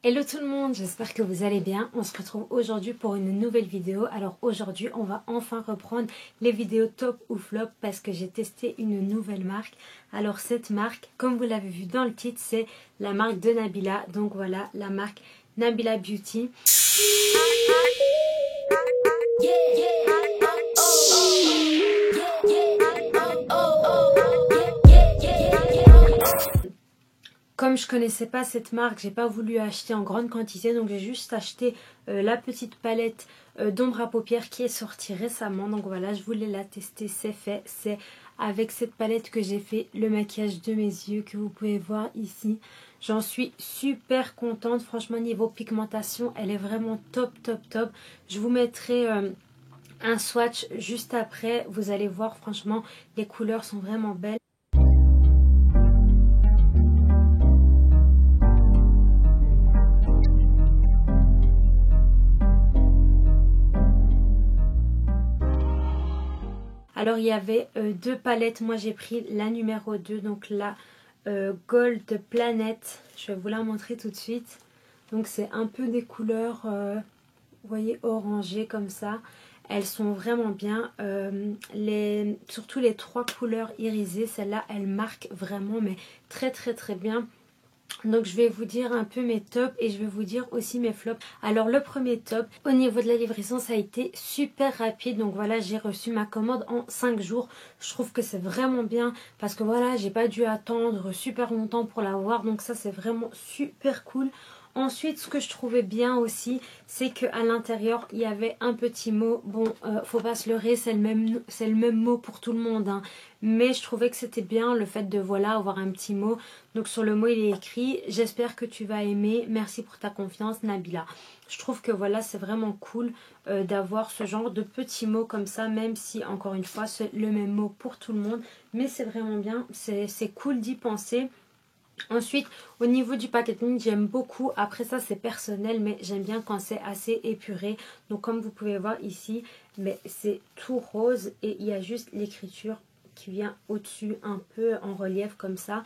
Hello tout le monde, j'espère que vous allez bien. On se retrouve aujourd'hui pour une nouvelle vidéo. Alors aujourd'hui, on va enfin reprendre les vidéos top ou flop parce que j'ai testé une nouvelle marque. Alors cette marque, comme vous l'avez vu dans le titre, c'est la marque de Nabila. Donc voilà, la marque Nabila Beauty. Comme je connaissais pas cette marque, j'ai pas voulu acheter en grande quantité, donc j'ai juste acheté la petite palette d'ombre à paupières qui est sortie récemment. Donc voilà, je voulais la tester, c'est fait. C'est avec cette palette que j'ai fait le maquillage de mes yeux que vous pouvez voir ici. J'en suis super contente, franchement niveau pigmentation, elle est vraiment top. Je vous mettrai un swatch juste après, vous allez voir, franchement les couleurs sont vraiment belles. Alors il y avait deux palettes, moi j'ai pris la numéro 2, donc la Gold Planet, je vais vous la montrer tout de suite. Donc c'est un peu des couleurs, vous voyez, orangées comme ça. Elles sont vraiment bien, surtout les trois couleurs irisées, celle-là elle marque vraiment mais très bien. Donc je vais vous dire un peu mes tops et je vais vous dire aussi mes flops. Alors le premier top, au niveau de la livraison, ça a été super rapide. Donc voilà, j'ai reçu ma commande en 5 jours. Je trouve que c'est vraiment bien parce que voilà, j'ai pas dû attendre super longtemps pour l'avoir. Donc ça c'est vraiment super cool. Ensuite, ce que je trouvais bien aussi, c'est qu'à l'intérieur, il y avait un petit mot. Bon, faut pas se leurrer, c'est le même mot pour tout le monde. Hein. Mais je trouvais que c'était bien le fait de, voilà, avoir un petit mot. Donc sur le mot, il est écrit « J'espère que tu vas aimer. Merci pour ta confiance, Nabila ». Je trouve que voilà, c'est vraiment cool d'avoir ce genre de petits mots comme ça, même si, encore une fois, c'est le même mot pour tout le monde. Mais c'est vraiment bien, c'est cool d'y penser. Ensuite, au niveau du packaging, j'aime beaucoup. Après ça, c'est personnel, mais j'aime bien quand c'est assez épuré. Donc, comme vous pouvez voir ici, mais c'est tout rose et il y a juste l'écriture qui vient au-dessus, un peu en relief comme ça.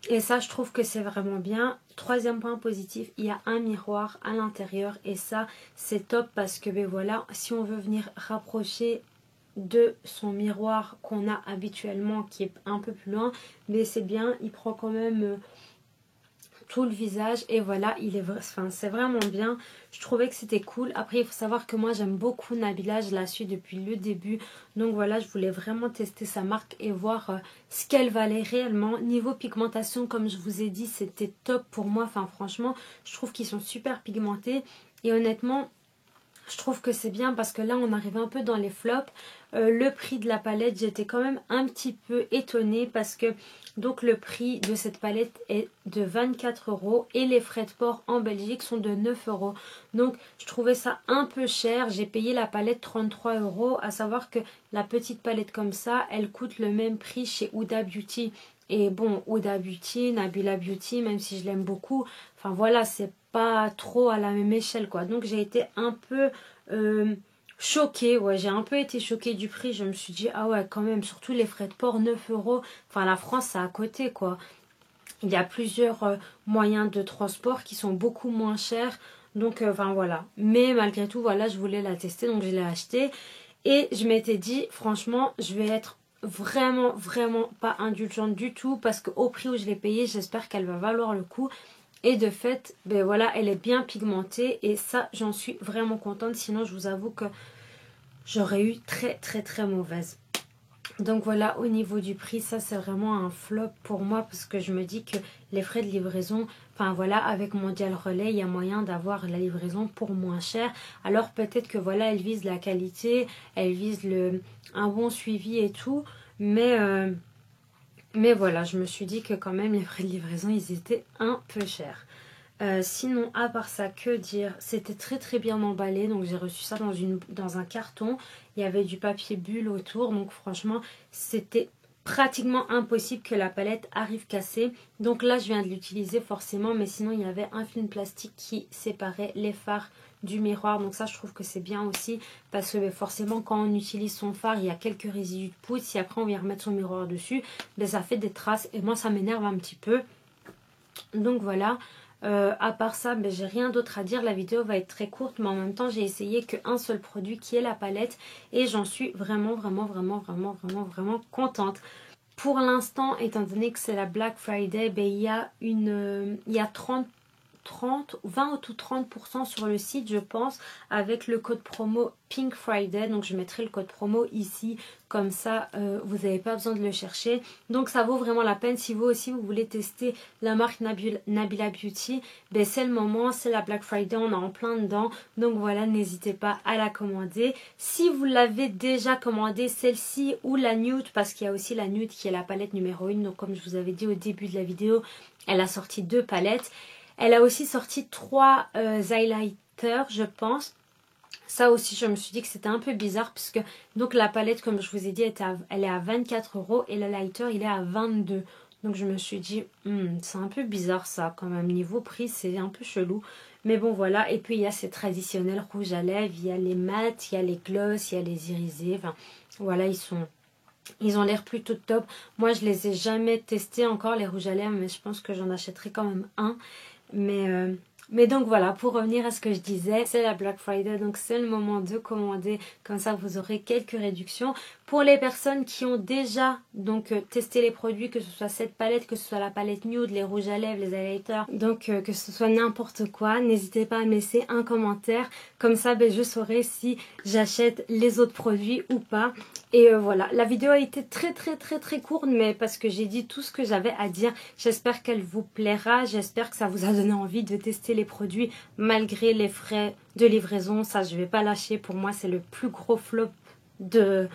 Et ça, je trouve que c'est vraiment bien. Troisième point positif, il y a un miroir à l'intérieur. Et ça, c'est top parce que, ben voilà, si on veut venir rapprocher de son miroir qu'on a habituellement, qui est un peu plus loin, mais c'est bien, il prend quand même tout le visage et voilà, c'est vraiment bien. Je trouvais que c'était cool. Après, il faut savoir que moi j'aime beaucoup Nabila, je la suis depuis le début, donc voilà, je voulais vraiment tester sa marque et voir ce qu'elle valait réellement. Niveau pigmentation, comme je vous ai dit, c'était top pour moi. Enfin franchement, je trouve qu'ils sont super pigmentés et honnêtement, je trouve que c'est bien parce que là on arrive un peu dans les flops. Le prix de la palette, j'étais quand même un petit peu étonnée parce que donc le prix de cette palette est de 24 € et les frais de port en Belgique sont de 9 €. Donc je trouvais ça un peu cher. J'ai payé la palette 33 €. À savoir que la petite palette comme ça, elle coûte le même prix chez Huda Beauty. Et bon, Huda Beauty, Nabila Beauty, même si je l'aime beaucoup, enfin voilà, c'est pas trop à la même échelle quoi. Donc j'ai été un peu choquée, ouais, j'ai un peu été choquée du prix. Je me suis dit, ah ouais, quand même, surtout les frais de port, 9 €. Enfin, la France, c'est à côté quoi. Il y a plusieurs moyens de transport qui sont beaucoup moins chers. Donc, enfin voilà. Mais malgré tout, voilà, je voulais la tester, donc je l'ai achetée. Et je m'étais dit, franchement, je vais être vraiment pas indulgente du tout parce qu'au prix où je l'ai payée, j'espère qu'elle va valoir le coup. Et de fait, ben voilà, elle est bien pigmentée et ça, j'en suis vraiment contente. Sinon, je vous avoue que j'aurais eu très mauvaise. Donc voilà, au niveau du prix, ça c'est vraiment un flop pour moi parce que je me dis que les frais de livraison, enfin voilà, avec Mondial Relais, il y a moyen d'avoir la livraison pour moins cher. Alors peut-être que voilà, elle vise la qualité, elle vise un bon suivi et tout, mais voilà, je me suis dit que quand même les frais de livraison, ils étaient un peu chers. Sinon, à part ça, que dire? C'était très bien emballé. Donc j'ai reçu ça dans un carton. Il y avait du papier bulle autour. Donc franchement, c'était pratiquement impossible que la palette arrive cassée. Donc là, je viens de l'utiliser forcément. Mais sinon, il y avait un film plastique qui séparait les fards du miroir. Donc ça, je trouve que c'est bien aussi. Parce que forcément, quand on utilise son fard, il y a quelques résidus de poudre. Si après, on vient remettre son miroir dessus, ben, ça fait des traces. Et moi, ça m'énerve un petit peu. Donc voilà. À part ça, ben, j'ai rien d'autre à dire. La vidéo va être très courte, mais en même temps, j'ai essayé qu'un seul produit qui est la palette. Et j'en suis vraiment contente. Pour l'instant, étant donné que c'est la Black Friday, ben, il y a 20 ou 30% sur le site, je pense, avec le code promo Pink Friday. Donc je mettrai le code promo ici, comme ça vous n'avez pas besoin de le chercher. Donc ça vaut vraiment la peine. Si vous aussi vous voulez tester la marque Nabila Beauty, ben c'est le moment, c'est la Black Friday, on est en plein dedans. Donc voilà, n'hésitez pas à la commander. Si vous l'avez déjà commandée, celle-ci ou la nude, parce qu'il y a aussi la nude qui est la palette numéro 1. Donc comme je vous avais dit au début de la vidéo, elle a sorti 2 palettes. Elle a aussi sorti 3 highlighters, je pense. Ça aussi, je me suis dit que c'était un peu bizarre puisque donc la palette, comme je vous ai dit, elle est à 24 € et le lighter, il est à 22. Donc je me suis dit, c'est un peu bizarre ça quand même. Niveau prix, c'est un peu chelou. Mais bon, voilà. Et puis, il y a ces traditionnels rouges à lèvres. Il y a les mats, il y a les gloss, il y a les irisés. Enfin, voilà, ils ont l'air plutôt top. Moi, je les ai jamais testés encore, les rouges à lèvres, mais je pense que j'en achèterai quand même un. Mais donc voilà, pour revenir à ce que je disais, c'est la Black Friday, donc c'est le moment de commander, comme ça vous aurez quelques réductions. Pour les personnes qui ont déjà donc testé les produits, que ce soit cette palette, que ce soit la palette nude, les rouges à lèvres, les highlighters, donc que ce soit n'importe quoi, n'hésitez pas à me laisser un commentaire, comme ça ben, je saurai si j'achète les autres produits ou pas. Et voilà, la vidéo a été très courte, mais parce que j'ai dit tout ce que j'avais à dire. J'espère qu'elle vous plaira, j'espère que ça vous a donné envie de tester les produits malgré les frais de livraison. Ça, je vais pas lâcher, pour moi c'est le plus gros flop de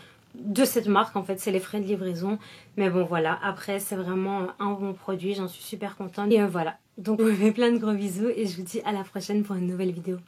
cette marque en fait, c'est les frais de livraison. Mais bon voilà, après c'est vraiment un bon produit, j'en suis super contente. Et voilà, donc je vous fais plein de gros bisous et je vous dis à la prochaine pour une nouvelle vidéo.